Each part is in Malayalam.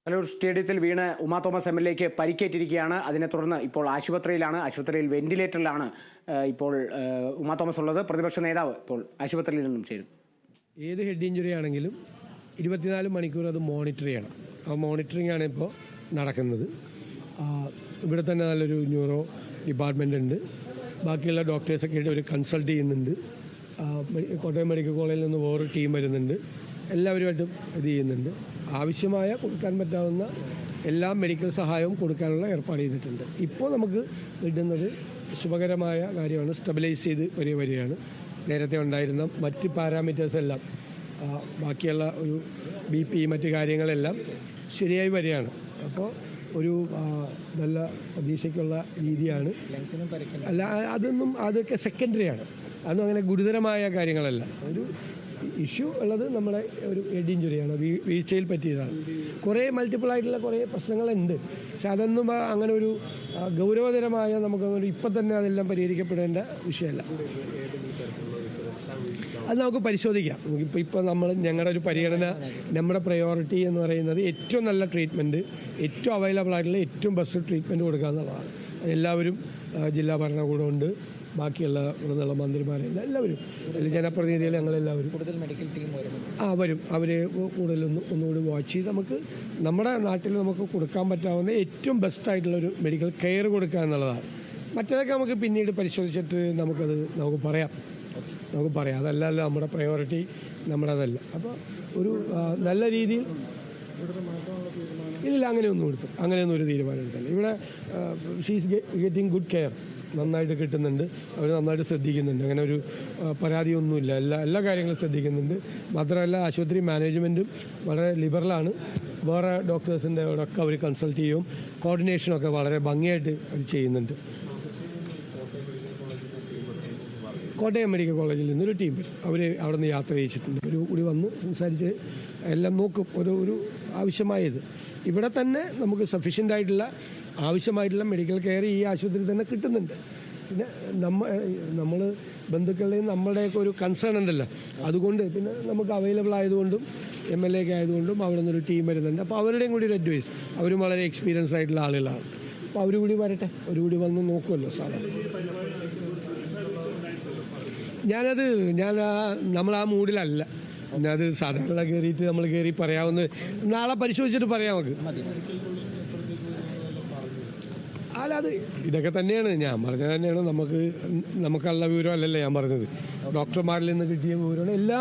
കലൂർ സ്റ്റേഡിയത്തിൽ വീണ് ഉമാ തോമസ് എംഎൽഎക്ക് പരിക്കേറ്റിരിക്കുകയാണ്. അതിനെ തുടർന്ന് ഇപ്പോൾ ആശുപത്രിയിൽ വെന്റിലേറ്ററിലാണ് ഇപ്പോൾ ഉമാ തോമസ് ഉള്ളത്. പ്രതിപക്ഷ നേതാവ് ഇപ്പോൾ ആശുപത്രിയിൽ നിന്നും ചേരും. ഏത് ഹെഡ് ഇഞ്ചുറി ആണെങ്കിലും 24 മണിക്കൂർ അത് മോണിറ്റർ ചെയ്യണം. ആ മോണിറ്ററിംഗ് ആണ് ഇപ്പോൾ നടക്കുന്നത്. ഇവിടെ തന്നെ നല്ലൊരു ന്യൂറോ ഡിപ്പാർട്ട്മെൻ്റ് ഉണ്ട്. ബാക്കിയുള്ള ഡോക്ടേഴ്സൊക്കെ ആയിട്ട് ഒരു കൺസൾട്ട് ചെയ്യുന്നുണ്ട്. കോട്ടയം മെഡിക്കൽ കോളേജിൽ നിന്ന് വേറൊരു ടീം വരുന്നുണ്ട്. എല്ലാവരുമായിട്ടും ഇത് ചെയ്യുന്നുണ്ട്. ആവശ്യമായ കൊടുക്കാൻ പറ്റാവുന്ന എല്ലാ മെഡിക്കൽ സഹായവും കൊടുക്കാനുള്ള ഏർപ്പാട് ചെയ്തിട്ടുണ്ട്. ഇപ്പോൾ നമുക്ക് കിട്ടുന്നത് ശുഭകരമായ കാര്യമാണ്. സ്റ്റെബിലൈസ് ചെയ്ത് വരികയാണ്. നേരത്തെ ഉണ്ടായിരുന്ന മറ്റ് പാരാമീറ്റേഴ്സ് എല്ലാം ബാക്കിയുള്ള ഒരു BP മറ്റ് കാര്യങ്ങളെല്ലാം ശരിയായി വരികയാണ്. അപ്പോൾ ഒരു നല്ല പ്രതീക്ഷയ്ക്കുള്ള രീതിയാണ്. അല്ല, അതൊക്കെ സെക്കൻഡറിയാണ്. അതൊന്നും അങ്ങനെ ഗുരുതരമായ കാര്യങ്ങളല്ല. ഒരു ഇഷ്യൂ ഉള്ളത് നമ്മുടെ ഒരു ഹെഡ് ഇഞ്ചുറിയാണ്, വീഴ്ചയിൽ പറ്റിയതാണ്. കുറേ മൾട്ടിപ്പിളായിട്ടുള്ള കുറേ പ്രശ്നങ്ങളുണ്ട്. പക്ഷെ അതൊന്നും അങ്ങനെ ഒരു ഗൗരവതരമായ നമുക്കങ്ങനെ ഇപ്പം തന്നെ അതെല്ലാം പരിഹരിക്കപ്പെടേണ്ട വിഷയമല്ല. അത് നമുക്ക് പരിശോധിക്കാം. ഇപ്പോൾ ഞങ്ങളുടെ ഒരു പരിഗണന, നമ്മുടെ പ്രയോറിറ്റി എന്ന് പറയുന്നത് ഏറ്റവും നല്ല ട്രീറ്റ്മെൻറ്റ്, ഏറ്റവും അവൈലബിൾ ആയിട്ടുള്ള ഏറ്റവും ബെസ്റ്റ് ട്രീറ്റ്മെൻറ്റ് കൊടുക്കുക എന്നുള്ളതാണ്. എല്ലാവരും ജില്ലാ ഭരണകൂടമുണ്ട്, ബാക്കിയുള്ള ഇവിടുന്നുള്ള മന്ത്രിമാരെല്ലാം എല്ലാവരും, ജനപ്രതിനിധികൾ, ഞങ്ങളെല്ലാവരും കൂടുതൽ മെഡിക്കൽ ടീം വരും. അവരെ ഒന്നുകൂടി വാച്ച് ചെയ്ത് നമുക്ക് നമ്മുടെ നാട്ടിൽ നമുക്ക് കൊടുക്കാൻ പറ്റാവുന്ന ഏറ്റവും ബെസ്റ്റായിട്ടുള്ളൊരു മെഡിക്കൽ കെയർ കൊടുക്കുക എന്നുള്ളതാണ്. മറ്റേതൊക്കെ നമുക്ക് പിന്നീട് പരിശോധിച്ചിട്ട് നമുക്ക് പറയാം. അതല്ലല്ലോ നമ്മുടെ പ്രയോറിറ്റി, നമ്മുടെ അതല്ല. അപ്പോൾ ഒരു നല്ല രീതിയിൽ ഇല്ല, അങ്ങനെയൊന്നും ഒരു തീരുമാനം എടുത്തില്ല. ഇവിടെ ഷീസ് ഗെറ്റിംഗ് ഗുഡ് കെയർ, നന്നായിട്ട് കിട്ടുന്നുണ്ട്. അവർ നന്നായിട്ട് ശ്രദ്ധിക്കുന്നുണ്ട്. അങ്ങനെ ഒരു പരാതിയൊന്നുമില്ല. എല്ലാ കാര്യങ്ങളും ശ്രദ്ധിക്കുന്നുണ്ട്. മാത്രമല്ല ആശുപത്രി മാനേജ്മെൻറ്റും വളരെ ലിബറലാണ്. വേറെ ഡോക്ടേഴ്സിൻ്റെ ഒക്കെ അവർ കൺസൾട്ട് ചെയ്യും. കോർഡിനേഷനൊക്കെ വളരെ ഭംഗിയായിട്ട് അവർ ചെയ്യുന്നുണ്ട്. കോട്ടയം മെഡിക്കൽ കോളേജിൽ നിന്നൊരു ടീം വരും. അവർ അവിടെ നിന്ന് യാത്ര ചെയ്യിച്ചിട്ടുണ്ട്. ഒരു കൂടി വന്ന് സംസാരിച്ച് എല്ലാം നോക്കും. ഒരു ആവശ്യമായത് ഇവിടെ തന്നെ നമുക്ക് സഫീഷ്യൻ്റ് ആയിട്ടുള്ള ആവശ്യമായിട്ടുള്ള മെഡിക്കൽ കെയർ ഈ ആശുപത്രിയിൽ തന്നെ കിട്ടുന്നുണ്ട്. പിന്നെ നമ്മൾ ബന്ധുക്കളുടെയും നമ്മളുടെയൊക്കെ ഒരു കൺസേൺ ഉണ്ടല്ലോ, അതുകൊണ്ട് പിന്നെ നമുക്ക് അവൈലബിൾ ആയതുകൊണ്ടും MLA ഒക്കെ ആയതുകൊണ്ടും അവിടെ നിന്നൊരു ടീം വരുന്നുണ്ട്. അപ്പോൾ അവരുടെയും കൂടി ഒരു അഡ്വൈസ്, അവരും വളരെ എക്സ്പീരിയൻസ് ആയിട്ടുള്ള ആളുകളാണ്. അപ്പോൾ അവർ കൂടി വരട്ടെ, ഒരു കൂടി വന്ന് നോക്കുമല്ലോ സാധാരണ. നമ്മൾ ആ മൂഡിലല്ല. അത് സാധാരണ കയറി പറയാവുന്ന, നാളെ പരിശോധിച്ചിട്ട് പറയാം നമുക്ക്. അത് ഇതൊക്കെ തന്നെയാണ് ഞാൻ പറഞ്ഞത്. തന്നെയാണ് നമുക്കുള്ള വിവരം അല്ലല്ലോ ഞാൻ പറഞ്ഞത്. ഡോക്ടർമാരിൽ നിന്ന് കിട്ടിയ വിവരമാണ്.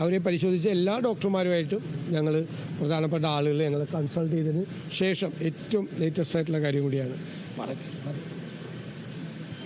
അവരെ പരിശോധിച്ച എല്ലാ ഡോക്ടർമാരുമായിട്ടും ഞങ്ങൾ പ്രധാനപ്പെട്ട ആളുകളെ ഞങ്ങൾ കൺസൾട്ട് ചെയ്തതിന് ശേഷം ഏറ്റവും ലേറ്റസ്റ്റ് ആയിട്ടുള്ള കാര്യം കൂടിയാണ് പറഞ്ഞത്.